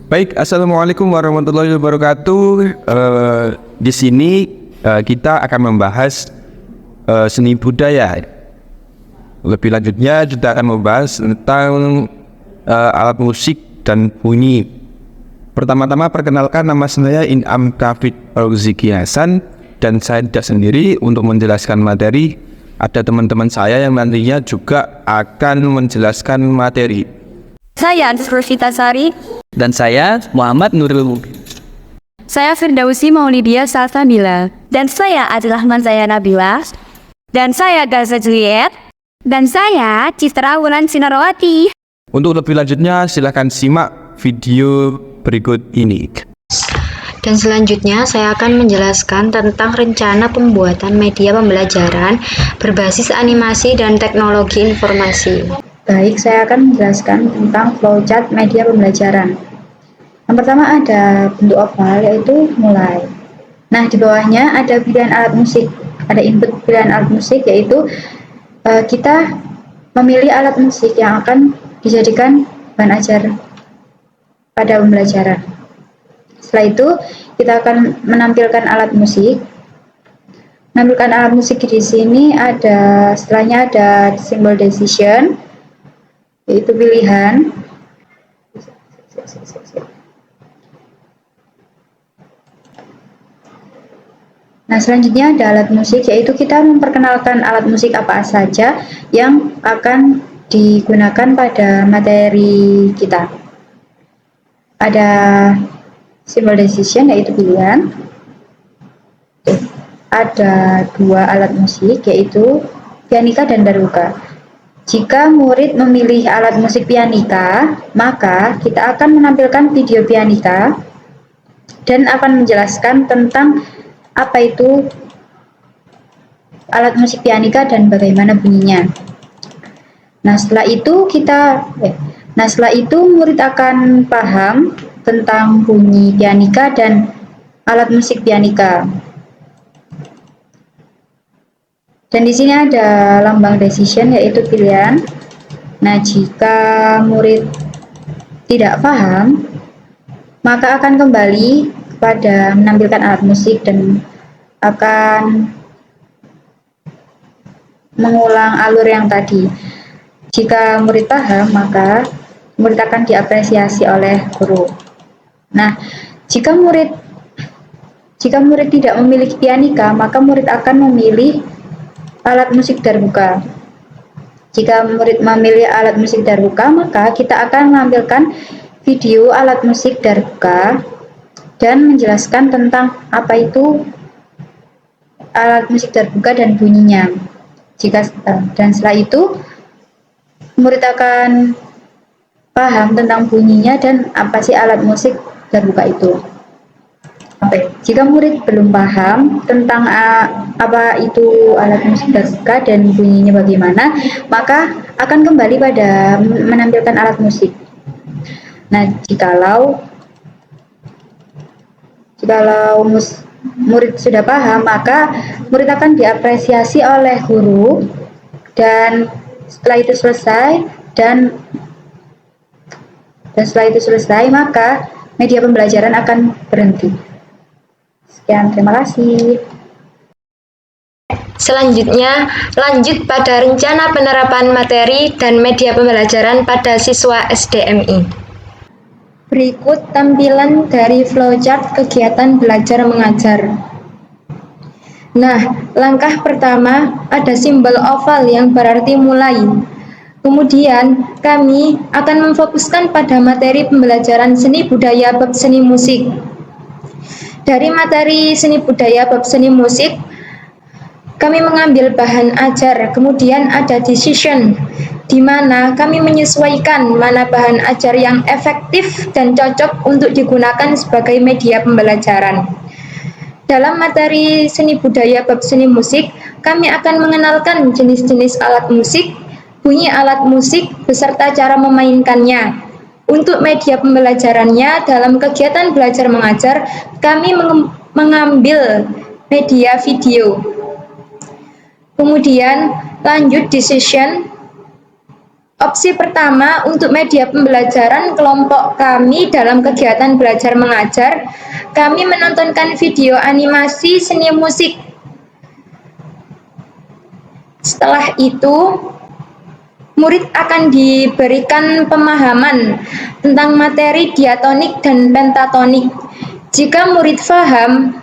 Baik, assalamualaikum warahmatullahi wabarakatuh. Di sini kita akan membahas seni budaya. Lebih lanjutnya kita akan membahas tentang alat musik dan bunyi. Pertama-tama perkenalkan, nama saya In'am Taufik Roziki Hasan, dan saya tidak sendiri untuk menjelaskan materi. Ada teman-teman saya yang nantinya juga akan menjelaskan materi. Saya Anfrusita Sari. Dan saya Muhammad Nurul Mubin. Saya Firdausi Maulidia Salsabila. Dan saya adalah Manzaya Nabila. Dan saya Gaza Juliet. Dan saya Citra Wulan Sinarawati. Untuk lebih lanjutnya silahkan simak video berikut ini. Dan selanjutnya saya akan menjelaskan tentang rencana pembuatan media pembelajaran berbasis animasi dan teknologi informasi. Baik, saya akan menjelaskan tentang flowchart media pembelajaran. Yang pertama ada bentuk oval, yaitu mulai. Nah, di bawahnya ada pilihan alat musik. Ada input pilihan alat musik, yaitu kita memilih alat musik yang akan dijadikan bahan ajar pada pembelajaran. Setelah itu, kita akan menampilkan alat musik. Menampilkan alat musik di sini setelahnya ada simbol decision, yaitu pilihan. Nah, selanjutnya ada alat musik, yaitu kita memperkenalkan alat musik apa saja yang akan digunakan pada materi kita. Ada simbol decision, yaitu pilihan. Ada dua alat musik, yaitu pianika dan daruka. Jika murid memilih alat musik pianika, maka kita akan menampilkan video pianika dan akan menjelaskan tentang apa itu alat musik pianika dan bagaimana bunyinya. Nah, setelah itu murid akan paham tentang bunyi pianika dan alat musik pianika. Dan di sini ada lambang decision, yaitu pilihan. Nah, jika murid tidak paham, maka akan kembali kepada menampilkan alat musik dan akan mengulang alur yang tadi. Jika murid paham, maka murid akan diapresiasi oleh guru. Nah, jika murid tidak memiliki pianika, maka murid akan memilih alat musik darbuka. Jika murid memilih alat musik darbuka, maka kita akan menampilkan video alat musik darbuka dan menjelaskan tentang apa itu alat musik darbuka dan bunyinya. Dan setelah itu murid akan paham tentang bunyinya dan apa sih alat musik darbuka itu. Jika murid belum paham tentang apa itu alat musik darbuka dan bunyinya bagaimana, maka akan kembali pada menampilkan alat musik. Nah, jikalau murid sudah paham, maka murid akan diapresiasi oleh guru, dan setelah itu selesai, maka media pembelajaran akan berhenti. Sekian, terima kasih. Selanjutnya, lanjut pada rencana penerapan materi dan media pembelajaran pada siswa SDMI. Berikut tampilan dari flowchart kegiatan belajar mengajar. Nah, langkah pertama ada simbol oval yang berarti mulai. Kemudian, kami akan memfokuskan pada materi pembelajaran seni budaya bab seni musik. Dari materi seni budaya bab seni musik, kami mengambil bahan ajar, kemudian ada decision, di mana kami menyesuaikan mana bahan ajar yang efektif dan cocok untuk digunakan sebagai media pembelajaran. Dalam materi seni budaya bab seni musik, kami akan mengenalkan jenis-jenis alat musik, bunyi alat musik, beserta cara memainkannya. Untuk media pembelajarannya, dalam kegiatan belajar mengajar, kami mengambil media video. Kemudian lanjut decision, Opsi pertama untuk media pembelajaran kelompok kami dalam kegiatan belajar mengajar, kami menontonkan video animasi seni musik. Setelah itu, murid akan diberikan pemahaman tentang materi diatonik dan pentatonik. Jika murid paham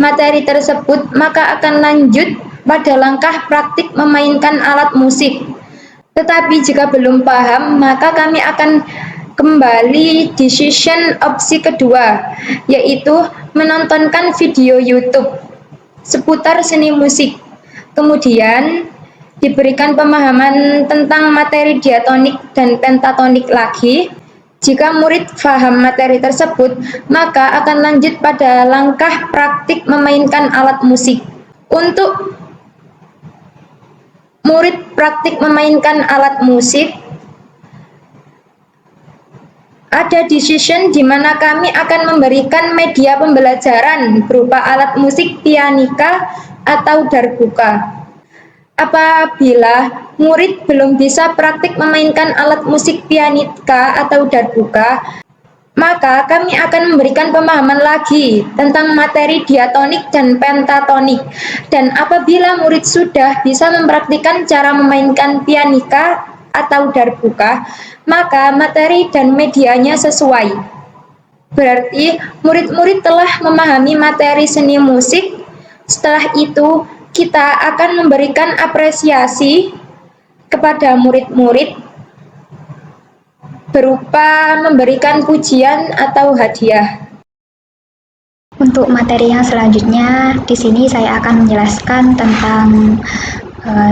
materi tersebut, maka akan lanjut pada langkah praktik memainkan alat musik. Tetapi jika belum paham, maka kami akan kembali decision opsi kedua, yaitu menontonkan video YouTube seputar seni musik. Kemudian diberikan pemahaman tentang materi diatonik dan pentatonik lagi. Jika murid paham materi tersebut, maka akan lanjut pada langkah praktik memainkan alat musik. Untuk murid praktik memainkan alat musik, ada decision di mana kami akan memberikan media pembelajaran berupa alat musik pianika atau darbuka. Apabila murid belum bisa praktik memainkan alat musik pianika atau darbuka, maka kami akan memberikan pemahaman lagi tentang materi diatonik dan pentatonik. Dan apabila murid sudah bisa mempraktikkan cara memainkan pianika atau darbuka, maka materi dan medianya sesuai. Berarti murid-murid telah memahami materi seni musik. Setelah itu, kita akan memberikan apresiasi kepada murid-murid berupa memberikan pujian atau hadiah. Untuk materi yang selanjutnya, di sini saya akan menjelaskan tentang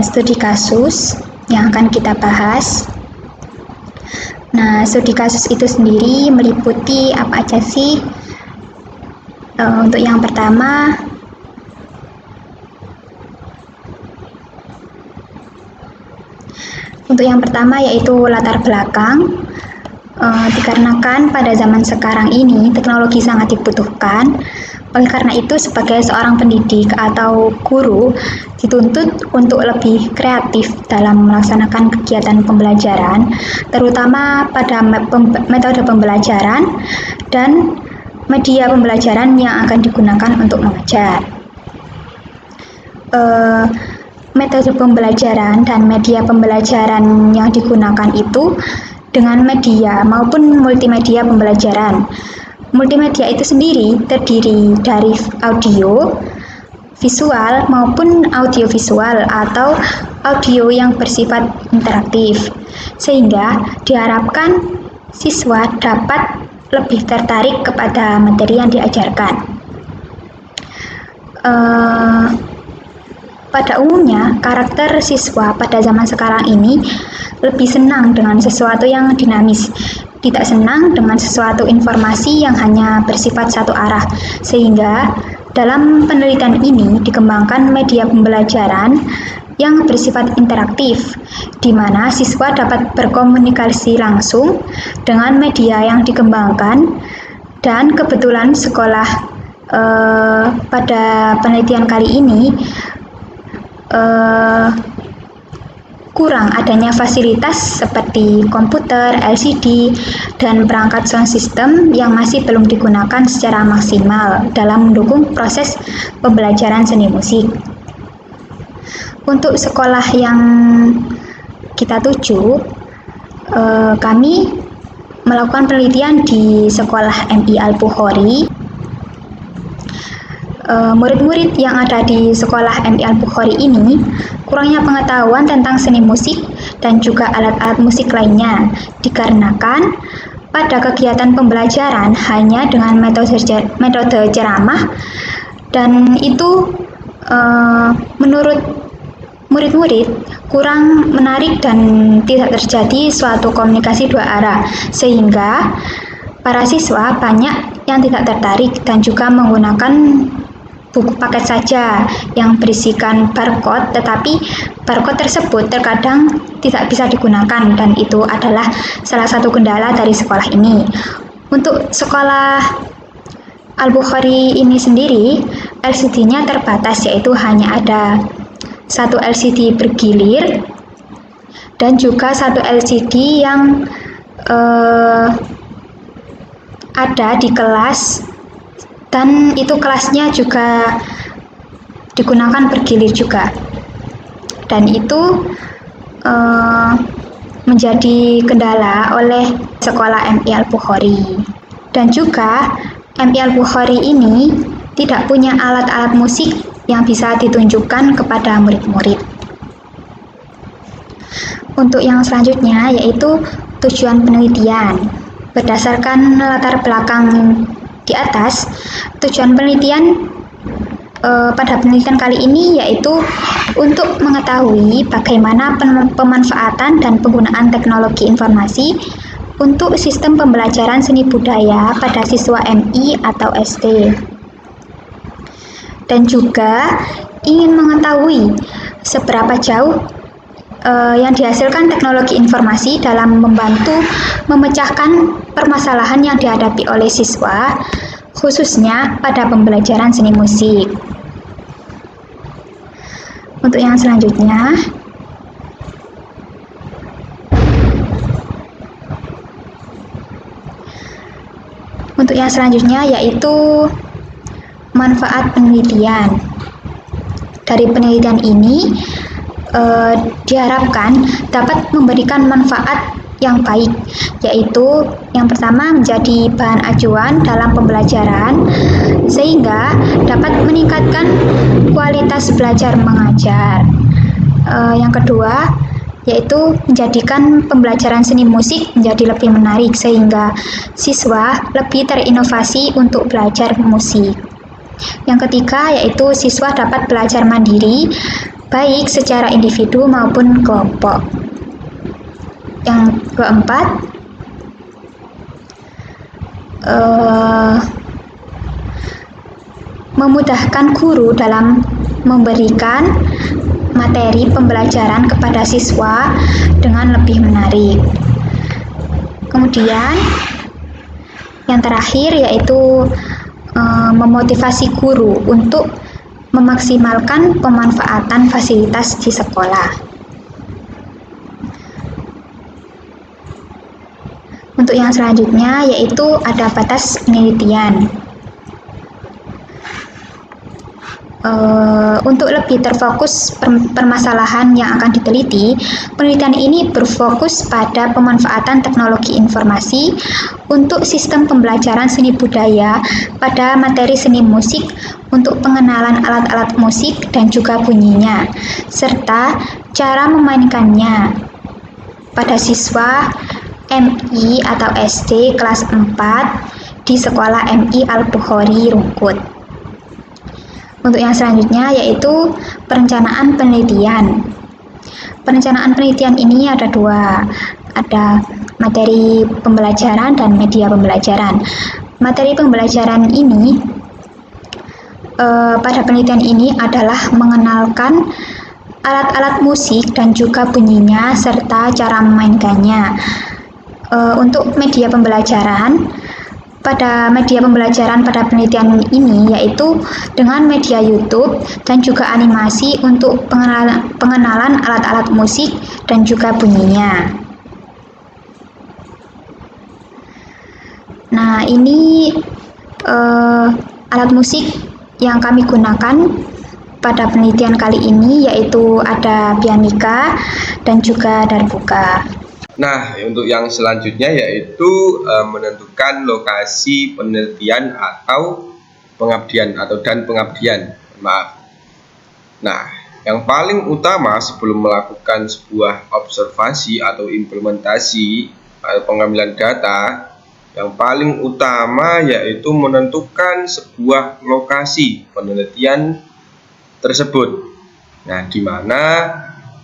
studi kasus yang akan kita bahas. Nah, studi kasus itu sendiri meliputi apa aja sih? Untuk yang pertama, yaitu latar belakang. Dikarenakan pada zaman sekarang ini teknologi sangat dibutuhkan, oleh karena itu sebagai seorang pendidik atau guru dituntut untuk lebih kreatif dalam melaksanakan kegiatan pembelajaran, terutama pada metode pembelajaran dan media pembelajaran yang akan digunakan untuk mengajar. Metode pembelajaran dan media pembelajaran yang digunakan itu dengan media maupun multimedia pembelajaran. Multimedia itu sendiri terdiri dari audio, visual maupun audiovisual atau audio yang bersifat interaktif, sehingga diharapkan siswa dapat lebih tertarik kepada materi yang diajarkan. Pada umumnya, karakter siswa pada zaman sekarang ini lebih senang dengan sesuatu yang dinamis, tidak senang dengan sesuatu informasi yang hanya bersifat satu arah, sehingga dalam penelitian ini dikembangkan media pembelajaran yang bersifat interaktif, di mana siswa dapat berkomunikasi langsung dengan media yang dikembangkan, dan kebetulan sekolah pada penelitian kali ini kurang adanya fasilitas seperti komputer, LCD, dan perangkat sound system yang masih belum digunakan secara maksimal dalam mendukung proses pembelajaran seni musik. Untuk sekolah yang kita tuju, kami melakukan penelitian di sekolah MI Al-Bukhari. Murid-murid yang ada di sekolah MI Al-Bukhari ini kurangnya pengetahuan tentang seni musik dan juga alat-alat musik lainnya, dikarenakan pada kegiatan pembelajaran hanya dengan metode ceramah, dan itu menurut murid-murid kurang menarik dan tidak terjadi suatu komunikasi dua arah, sehingga para siswa banyak yang tidak tertarik dan juga menggunakan buku paket saja yang berisikan barcode, tetapi barcode tersebut terkadang tidak bisa digunakan, dan itu adalah salah satu kendala dari sekolah ini. Untuk sekolah Al-Bukhari ini sendiri, LCD-nya terbatas, yaitu hanya ada satu LCD bergilir dan juga satu LCD yang ada di kelas, dan itu kelasnya juga digunakan bergilir juga, dan itu menjadi kendala oleh sekolah MI Al-Bukhari. Dan juga MI Al-Bukhari ini tidak punya alat-alat musik yang bisa ditunjukkan kepada murid-murid. Untuk yang selanjutnya yaitu tujuan penelitian. Berdasarkan latar belakang di atas, tujuan penelitian pada penelitian kali ini yaitu untuk mengetahui bagaimana pemanfaatan dan penggunaan teknologi informasi untuk sistem pembelajaran seni budaya pada siswa MI atau SD. Dan juga ingin mengetahui seberapa jauh yang dihasilkan teknologi informasi dalam membantu memecahkan permasalahan yang dihadapi oleh siswa, khususnya pada pembelajaran seni musik. Untuk yang selanjutnya, yaitu manfaat penelitian. Dari penelitian ini diharapkan dapat memberikan manfaat yang baik, yaitu yang pertama menjadi bahan acuan dalam pembelajaran sehingga dapat meningkatkan kualitas belajar mengajar. Yang kedua yaitu menjadikan pembelajaran seni musik menjadi lebih menarik sehingga siswa lebih terinovasi untuk belajar musik. Yang ketiga yaitu siswa dapat belajar mandiri baik secara individu maupun kelompok. Yang keempat, memudahkan guru dalam memberikan materi pembelajaran kepada siswa dengan lebih menarik. Kemudian, yang terakhir yaitu memotivasi guru untuk memaksimalkan pemanfaatan fasilitas di sekolah. Untuk yang selanjutnya yaitu ada batas penelitian. Untuk lebih terfokus permasalahan yang akan diteliti, penelitian ini berfokus pada pemanfaatan teknologi informasi untuk sistem pembelajaran seni budaya pada materi seni musik untuk pengenalan alat-alat musik dan juga bunyinya, serta cara memainkannya pada siswa MI atau SD kelas 4 di sekolah MI Al-Bukhari Rungkut. Untuk yang selanjutnya yaitu perencanaan penelitian. Perencanaan penelitian ini ada dua, ada materi pembelajaran dan media pembelajaran. Materi pembelajaran ini pada penelitian ini adalah mengenalkan alat-alat musik dan juga bunyinya serta cara memainkannya. Untuk media pembelajaran, pada penelitian ini yaitu dengan media YouTube dan juga animasi untuk pengenalan alat-alat musik dan juga bunyinya. Nah, ini alat musik yang kami gunakan pada penelitian kali ini yaitu ada pianika dan juga darbuka. Nah, untuk yang selanjutnya yaitu menentukan lokasi penelitian atau pengabdian dan pengabdian. Maaf. Nah, yang paling utama sebelum melakukan sebuah observasi atau implementasi atau pengambilan data, yang paling utama yaitu menentukan sebuah lokasi penelitian tersebut. Nah, di mana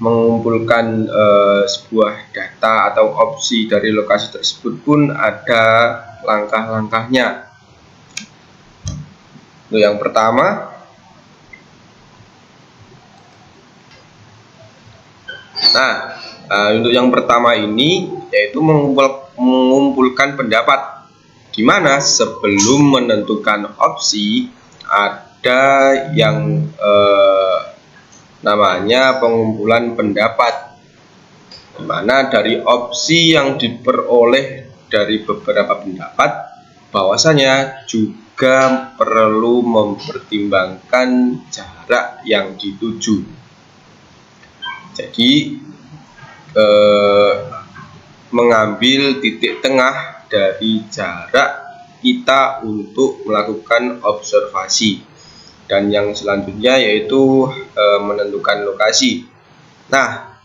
mengumpulkan sebuah data atau opsi dari lokasi tersebut pun ada langkah-langkahnya. Untuk yang pertama, untuk yang pertama ini yaitu mengumpulkan pendapat, di mana sebelum menentukan opsi ada yang namanya pengumpulan pendapat. di mana dari opsi yang diperoleh dari beberapa pendapat bahwasanya juga perlu mempertimbangkan jarak yang dituju. Jadi mengambil titik tengah dari jarak kita untuk melakukan observasi, dan yang selanjutnya yaitu menentukan lokasi. Nah,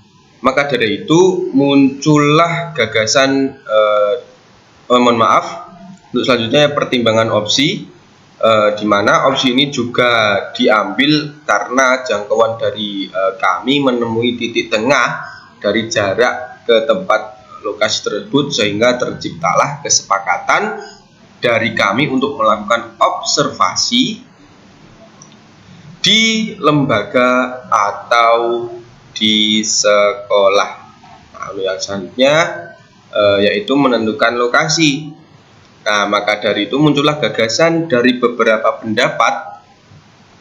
maka dari itu muncullah gagasan untuk selanjutnya pertimbangan opsi, di mana opsi ini juga diambil karena jangkauan dari kami menemui titik tengah dari jarak ke tempat lokasi tersebut, sehingga terciptalah kesepakatan dari kami untuk melakukan observasi di lembaga atau di sekolah. Lalu yang selanjutnya yaitu menentukan lokasi. Nah, maka dari itu muncullah gagasan dari beberapa pendapat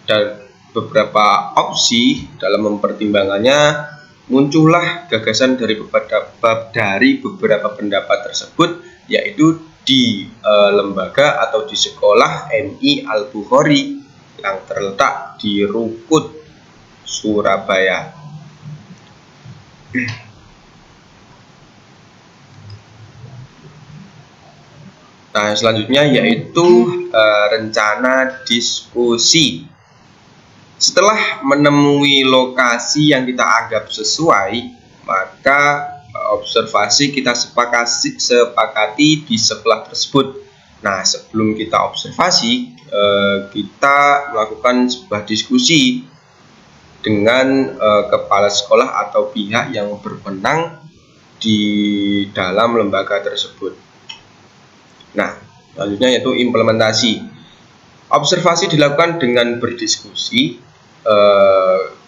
dan beberapa opsi. Dalam mempertimbangannya muncullah gagasan dari beberapa pendapat tersebut, yaitu di lembaga atau di sekolah MI Al-Bukhari yang terletak di Rungkut, Surabaya. Nah, selanjutnya yaitu rencana diskusi. Setelah menemui lokasi yang kita anggap sesuai, maka observasi kita sepakati di sekolah tersebut. Nah, sebelum kita observasi, kita melakukan sebuah diskusi dengan kepala sekolah atau pihak yang berwenang di dalam lembaga tersebut. Nah, selanjutnya yaitu implementasi. Observasi dilakukan dengan berdiskusi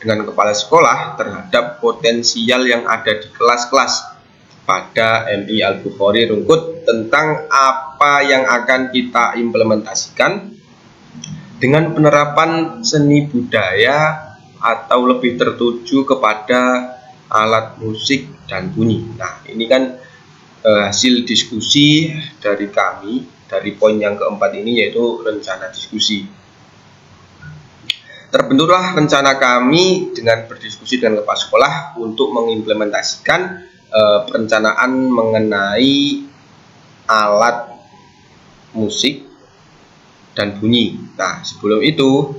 dengan kepala sekolah terhadap potensial yang ada di kelas-kelas pada MI Al-Bukhari Rungkut tentang apa yang akan kita implementasikan dengan penerapan seni budaya atau lebih tertuju kepada alat musik dan bunyi. Nah, ini kan hasil diskusi dari kami dari poin yang keempat ini, yaitu rencana diskusi. Terbentuklah rencana kami dengan berdiskusi dengan kepala sekolah untuk mengimplementasikan perencanaan mengenai alat musik dan bunyi. Nah, sebelum itu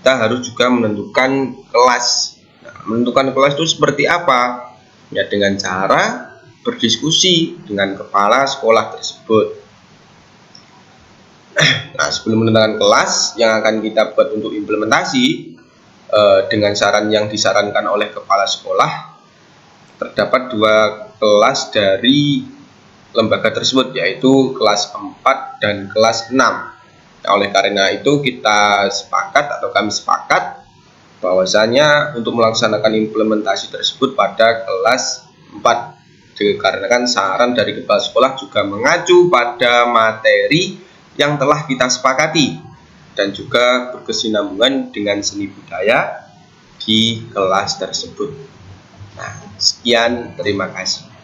kita harus juga menentukan kelas. Nah, menentukan kelas itu seperti apa? Ya, dengan cara berdiskusi dengan kepala sekolah tersebut. Nah, sebelum menentukan kelas yang akan kita buat untuk implementasi, dengan saran yang disarankan oleh kepala sekolah, terdapat 2 kelas dari lembaga tersebut, yaitu kelas 4 dan kelas 6. Nah, oleh karena itu kita sepakat atau kami sepakat bahwasanya untuk melaksanakan implementasi tersebut pada kelas 4. Dikarenakan saran dari kepala sekolah juga mengacu pada materi yang telah kita sepakati dan juga berkesinambungan dengan seni budaya di kelas tersebut. Nah, sekian, terima kasih.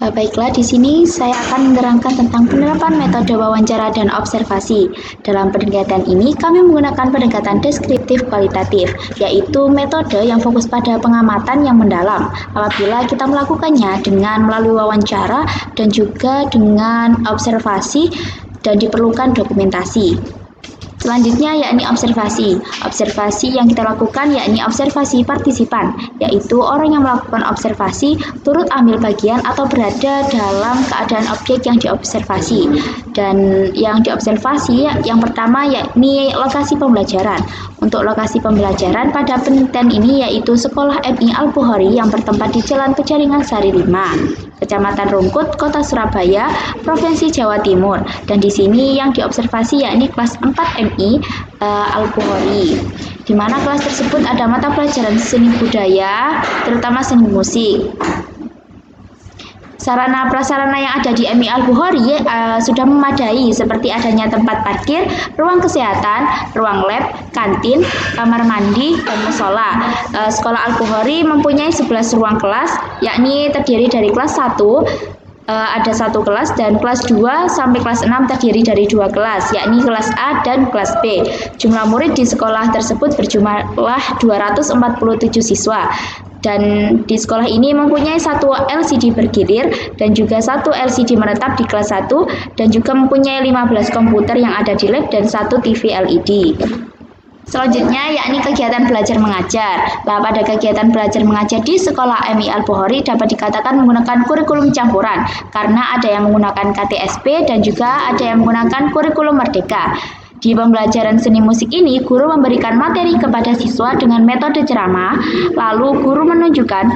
Baiklah, di sini saya akan menerangkan tentang penerapan metode wawancara dan observasi. Dalam pendekatan ini, kami menggunakan pendekatan deskriptif kualitatif, yaitu metode yang fokus pada pengamatan yang mendalam. Apabila kita melakukannya dengan melalui wawancara dan juga dengan observasi dan diperlukan dokumentasi. Selanjutnya yakni observasi. Observasi yang kita lakukan yakni observasi partisipan, yaitu orang yang melakukan observasi turut ambil bagian atau berada dalam keadaan objek yang diobservasi. Dan yang diobservasi yang pertama yakni lokasi pembelajaran. Untuk lokasi pembelajaran pada penelitian ini yaitu Sekolah MI Al-Bukhari yang bertempat di Jalan Penjaringan Sari 5, Kecamatan Rungkut, Kota Surabaya, Provinsi Jawa Timur. Dan di sini yang diobservasi yakni kelas 4 MI Al-Bukhari, di mana kelas tersebut ada mata pelajaran seni budaya, terutama seni musik. Sarana prasarana yang ada di MI Al-Bukhari sudah memadai, seperti adanya tempat parkir, ruang kesehatan, ruang lab, kantin, kamar mandi, dan musola. Sekolah Al-Bukhari mempunyai 11 ruang kelas, yakni terdiri dari kelas 1, ada 1 kelas, dan kelas 2 sampai kelas 6 terdiri dari 2 kelas, yakni kelas A dan kelas B. Jumlah murid di sekolah tersebut berjumlah 247 siswa. Dan di sekolah ini mempunyai 1 LCD bergilir dan juga 1 LCD menetap di kelas 1, dan juga mempunyai 15 komputer yang ada di lab dan 1 TV LED. Selanjutnya yakni kegiatan belajar mengajar. Pada kegiatan belajar mengajar di sekolah MI Al-Bukhari dapat dikatakan menggunakan kurikulum campuran, karena ada yang menggunakan KTSP dan juga ada yang menggunakan kurikulum merdeka. Di pembelajaran seni musik ini, guru memberikan materi kepada siswa dengan metode ceramah, lalu guru menunjukkan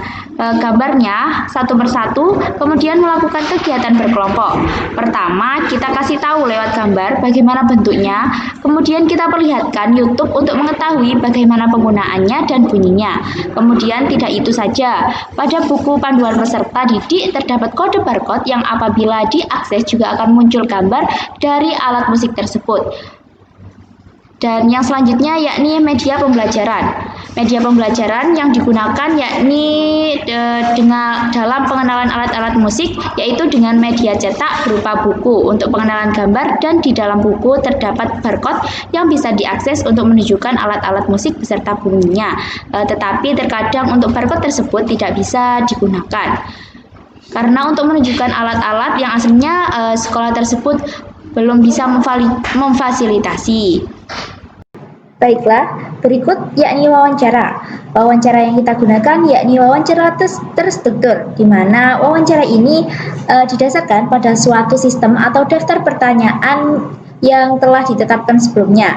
gambarnya satu persatu, kemudian melakukan kegiatan berkelompok. Pertama, kita kasih tahu lewat gambar bagaimana bentuknya, kemudian kita perlihatkan YouTube untuk mengetahui bagaimana penggunaannya dan bunyinya. Kemudian tidak itu saja, pada buku panduan peserta didik terdapat kode barcode yang apabila diakses juga akan muncul gambar dari alat musik tersebut. Dan yang selanjutnya yakni media pembelajaran. Media pembelajaran yang digunakan yakni dengan dalam pengenalan alat-alat musik, yaitu dengan media cetak berupa buku untuk pengenalan gambar, dan di dalam buku terdapat barcode yang bisa diakses untuk menunjukkan alat-alat musik beserta bunyinya. Tetapi terkadang untuk barcode tersebut tidak bisa digunakan, karena untuk menunjukkan alat-alat yang aslinya sekolah tersebut belum bisa memfasilitasi. Baiklah, berikut yakni wawancara. Wawancara yang kita gunakan yakni wawancara terstruktur, di mana wawancara ini didasarkan pada suatu sistem atau daftar pertanyaan yang telah ditetapkan sebelumnya.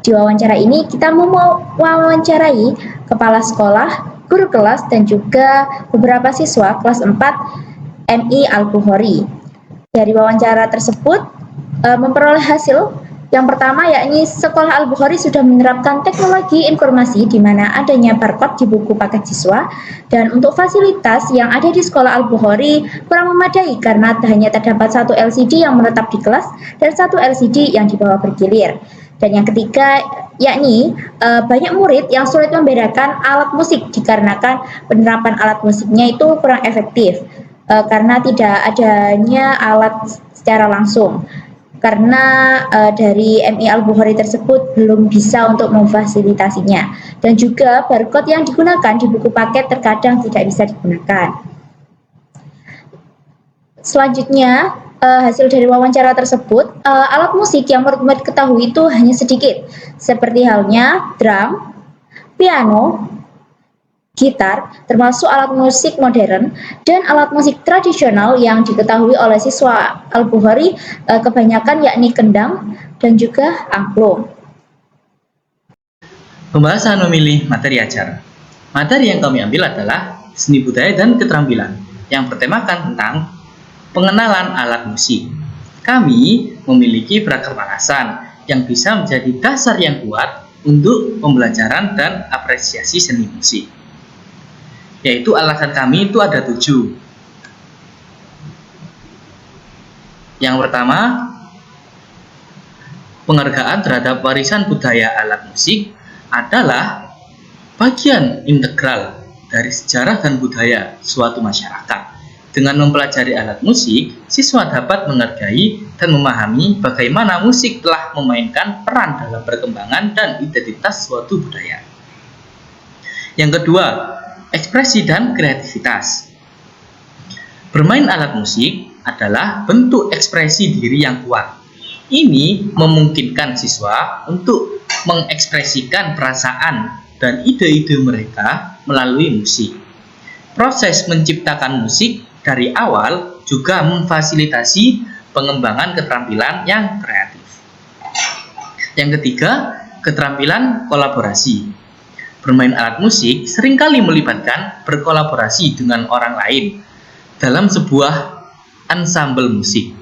Di wawancara ini kita mewawancarai kepala sekolah, guru kelas, dan juga beberapa siswa kelas 4 MI Al-Bukhari. Dari wawancara tersebut memperoleh hasil. Yang pertama yakni sekolah Al-Bukhari sudah menerapkan teknologi informasi di mana adanya barcode di buku paket siswa, dan untuk fasilitas yang ada di sekolah Al-Bukhari kurang memadai karena hanya terdapat 1 LCD yang menetap di kelas dan 1 LCD yang dibawa bergilir. Dan yang ketiga yakni banyak murid yang sulit membedakan alat musik dikarenakan penerapan alat musiknya itu kurang efektif karena tidak adanya alat secara langsung. Karena dari MI Al-Bukhari tersebut belum bisa untuk memfasilitasinya, dan juga barcode yang digunakan di buku paket terkadang tidak bisa digunakan. Selanjutnya, hasil dari wawancara tersebut, alat musik yang menurut ketahui itu hanya sedikit, seperti halnya drum, piano, gitar, termasuk alat musik modern, dan alat musik tradisional yang diketahui oleh siswa Al-Bukhari kebanyakan yakni kendang dan juga angklung. Pembahasan memilih materi ajar. Materi yang kami ambil adalah seni budaya dan keterampilan, yang bertemakan tentang pengenalan alat musik. Kami memiliki beragam alasan yang bisa menjadi dasar yang kuat untuk pembelajaran dan apresiasi seni musik. Yaitu alasan kami itu ada 7. Yang pertama, penghargaan terhadap warisan budaya alat musik adalah bagian integral dari sejarah dan budaya suatu masyarakat. Dengan mempelajari alat musik, siswa dapat menghargai dan memahami bagaimana musik telah memainkan peran dalam perkembangan dan identitas suatu budaya. Yang kedua, ekspresi dan kreativitas. Bermain alat musik adalah bentuk ekspresi diri yang kuat. Ini memungkinkan siswa untuk mengekspresikan perasaan dan ide-ide mereka melalui musik. Proses menciptakan musik dari awal juga memfasilitasi pengembangan keterampilan yang kreatif. Yang ketiga, keterampilan kolaborasi. Bermain alat musik seringkali melibatkan berkolaborasi dengan orang lain dalam sebuah ansambel musik.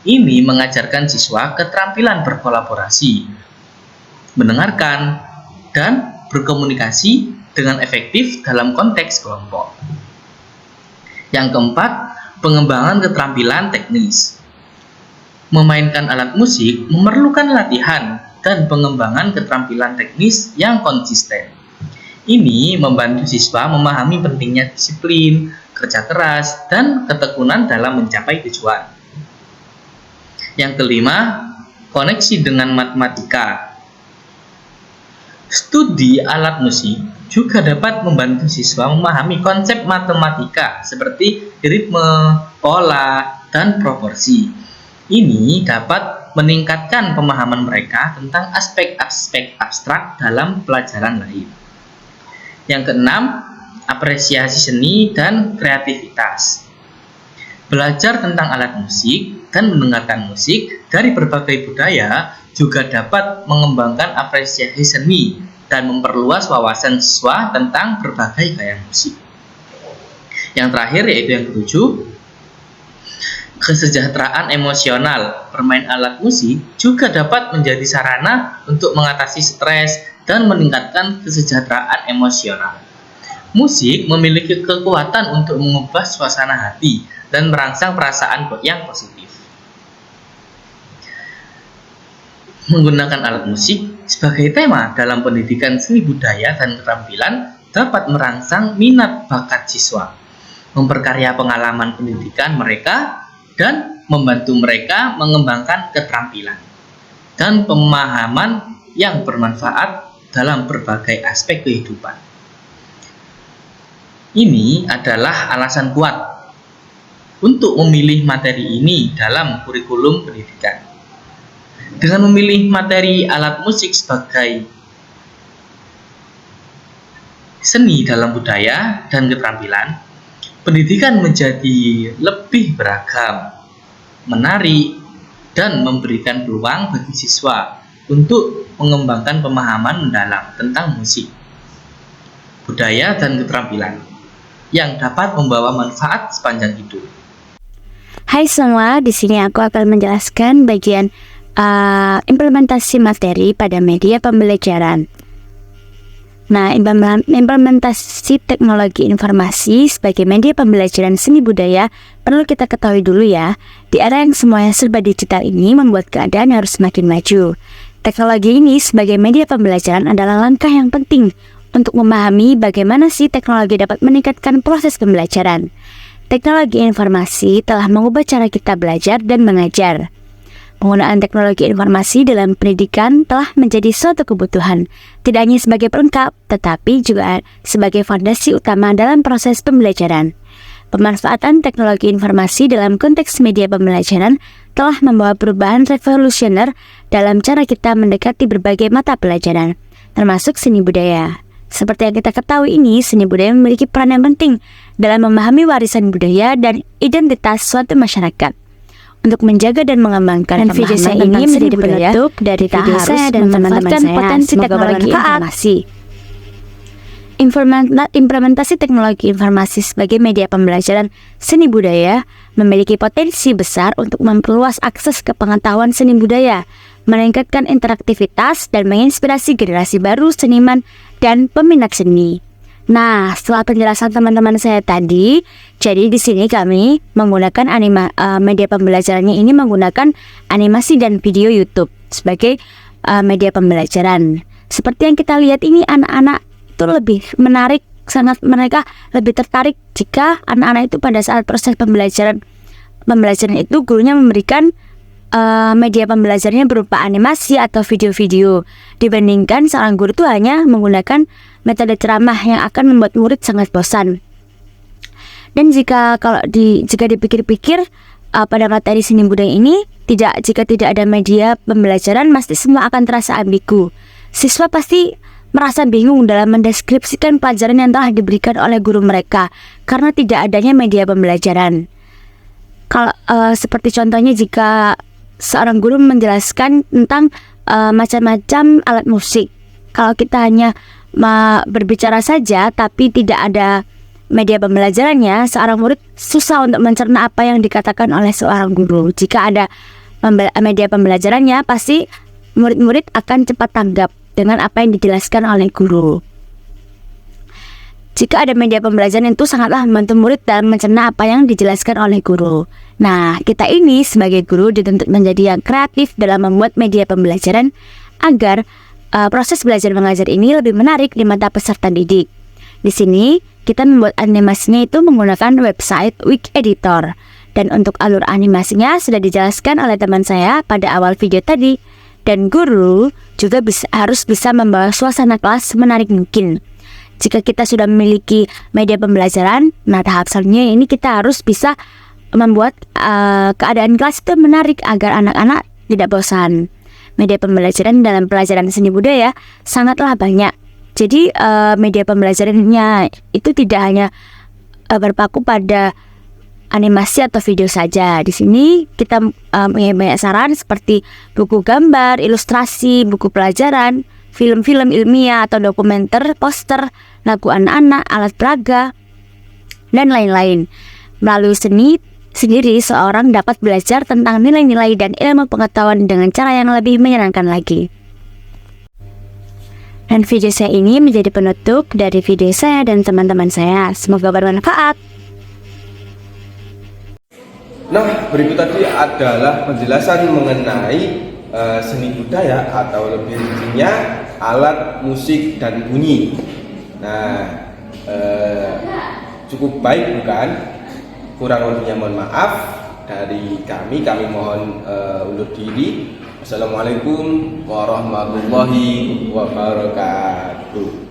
Ini mengajarkan siswa keterampilan berkolaborasi, mendengarkan, dan berkomunikasi dengan efektif dalam konteks kelompok. Yang keempat, pengembangan keterampilan teknis. Memainkan alat musik memerlukan latihan dan pengembangan keterampilan teknis yang konsisten. Ini membantu siswa memahami pentingnya disiplin, kerja keras, dan ketekunan dalam mencapai tujuan. Yang kelima, koneksi dengan matematika. Studi alat musik juga dapat membantu siswa memahami konsep matematika seperti ritme, pola, dan proporsi. Ini dapat meningkatkan pemahaman mereka tentang aspek-aspek abstrak dalam pelajaran lain. Yang keenam, apresiasi seni dan kreativitas. Belajar tentang alat musik dan mendengarkan musik dari berbagai budaya juga dapat mengembangkan apresiasi seni dan memperluas wawasan siswa tentang berbagai gaya musik. Yang terakhir yaitu yang ketujuh, kesejahteraan emosional. Bermain alat musik juga dapat menjadi sarana untuk mengatasi stres dan meningkatkan kesejahteraan emosional. Musik memiliki kekuatan untuk mengubah suasana hati dan merangsang perasaan yang positif. Menggunakan alat musik sebagai tema dalam pendidikan seni budaya dan keterampilan dapat merangsang minat bakat siswa, memperkaya pengalaman pendidikan mereka, dan membantu mereka mengembangkan keterampilan dan pemahaman yang bermanfaat dalam berbagai aspek kehidupan. Ini adalah alasan kuat untuk memilih materi ini dalam kurikulum pendidikan. Dengan memilih materi alat musik sebagai seni dalam budaya dan keterampilan, pendidikan menjadi lebih beragam, menarik, dan memberikan peluang bagi siswa untuk mengembangkan pemahaman mendalam tentang musik, budaya, dan keterampilan yang dapat membawa manfaat sepanjang hidup. Hai semua, di sini aku akan menjelaskan bagian implementasi materi pada media pembelajaran. Nah, implementasi teknologi informasi sebagai media pembelajaran seni budaya perlu kita ketahui dulu ya. Di era yang semuanya serba digital ini membuat keadaan harus semakin maju. Teknologi ini sebagai media pembelajaran adalah langkah yang penting untuk memahami bagaimana sih teknologi dapat meningkatkan proses pembelajaran. Teknologi informasi telah mengubah cara kita belajar dan mengajar. Penggunaan teknologi informasi dalam pendidikan telah menjadi suatu kebutuhan, tidak hanya sebagai pelengkap, tetapi juga sebagai fondasi utama dalam proses pembelajaran. Pemanfaatan teknologi informasi dalam konteks media pembelajaran telah membawa perubahan revolusioner dalam cara kita mendekati berbagai mata pelajaran, termasuk seni budaya. Seperti yang kita ketahui ini, seni budaya memiliki peran yang penting dalam memahami warisan budaya dan identitas suatu masyarakat. Untuk menjaga dan mengembangkan video saya ini menjadi penutup dari video saya dan memanfaatkan potensi teknologi informasi. Implementasi teknologi informasi sebagai media pembelajaran seni budaya memiliki potensi besar untuk memperluas akses ke pengetahuan seni budaya, meningkatkan interaktivitas, dan menginspirasi generasi baru seniman dan peminat seni. Nah, setelah penjelasan teman-teman saya tadi, jadi di sini kami menggunakan media pembelajarannya ini menggunakan animasi dan video YouTube sebagai media pembelajaran. Seperti yang kita lihat ini, anak-anak itu lebih menarik, mereka lebih tertarik jika anak-anak itu pada saat proses pembelajaran itu gurunya memberikan media pembelajarannya berupa animasi atau video-video, dibandingkan seorang guru itu hanya menggunakan metode ceramah yang akan membuat murid sangat bosan. Dan jika dipikir-pikir pada materi seni budaya ini, jika tidak ada media pembelajaran, pasti semua akan terasa ambigu. Siswa pasti merasa bingung dalam mendeskripsikan pelajaran yang telah diberikan oleh guru mereka karena tidak adanya media pembelajaran. Kalau seperti contohnya jika seorang guru menjelaskan tentang macam-macam alat musik, kalau kita hanya berbicara saja tapi tidak ada media pembelajarannya, seorang murid susah untuk mencerna apa yang dikatakan oleh seorang guru. Jika ada media pembelajarannya, pasti murid-murid akan cepat tanggap dengan apa yang dijelaskan oleh guru. Jika ada media pembelajaran itu sangatlah membantu murid dalam mencerna apa yang dijelaskan oleh guru. Nah, kita ini sebagai guru dituntut menjadi yang kreatif dalam membuat media pembelajaran agar proses belajar mengajar ini lebih menarik di mata peserta didik. Di sini kita membuat animasinya itu menggunakan website Wik Editor. Dan untuk alur animasinya sudah dijelaskan oleh teman saya pada awal video tadi. Dan guru juga harus bisa membawa suasana kelas semenarik mungkin. Jika kita sudah memiliki media pembelajaran, nah tahap selanjutnya ini kita harus bisa membuat keadaan kelas itu menarik agar anak-anak tidak bosan. Media pembelajaran dalam pelajaran seni budaya sangatlah banyak. Jadi media pembelajarannya itu tidak hanya berpaku pada animasi atau video saja. Di sini kita punya banyak saran seperti buku gambar, ilustrasi, buku pelajaran, film-film ilmiah atau dokumenter, poster, lagu anak-anak, alat peraga, dan lain-lain. Melalui seni sendiri, seorang dapat belajar tentang nilai-nilai dan ilmu pengetahuan dengan cara yang lebih menyenangkan lagi. Dan video saya ini menjadi penutup dari video saya dan teman-teman saya. Semoga bermanfaat. Nah, berikut tadi adalah penjelasan mengenai seni budaya atau lebih rincinya alat musik dan bunyi. Nah, cukup baik bukan? Kurang lebihnya mohon maaf dari kami mohon undur diri. Wassalamualaikum warahmatullahi wabarakatuh.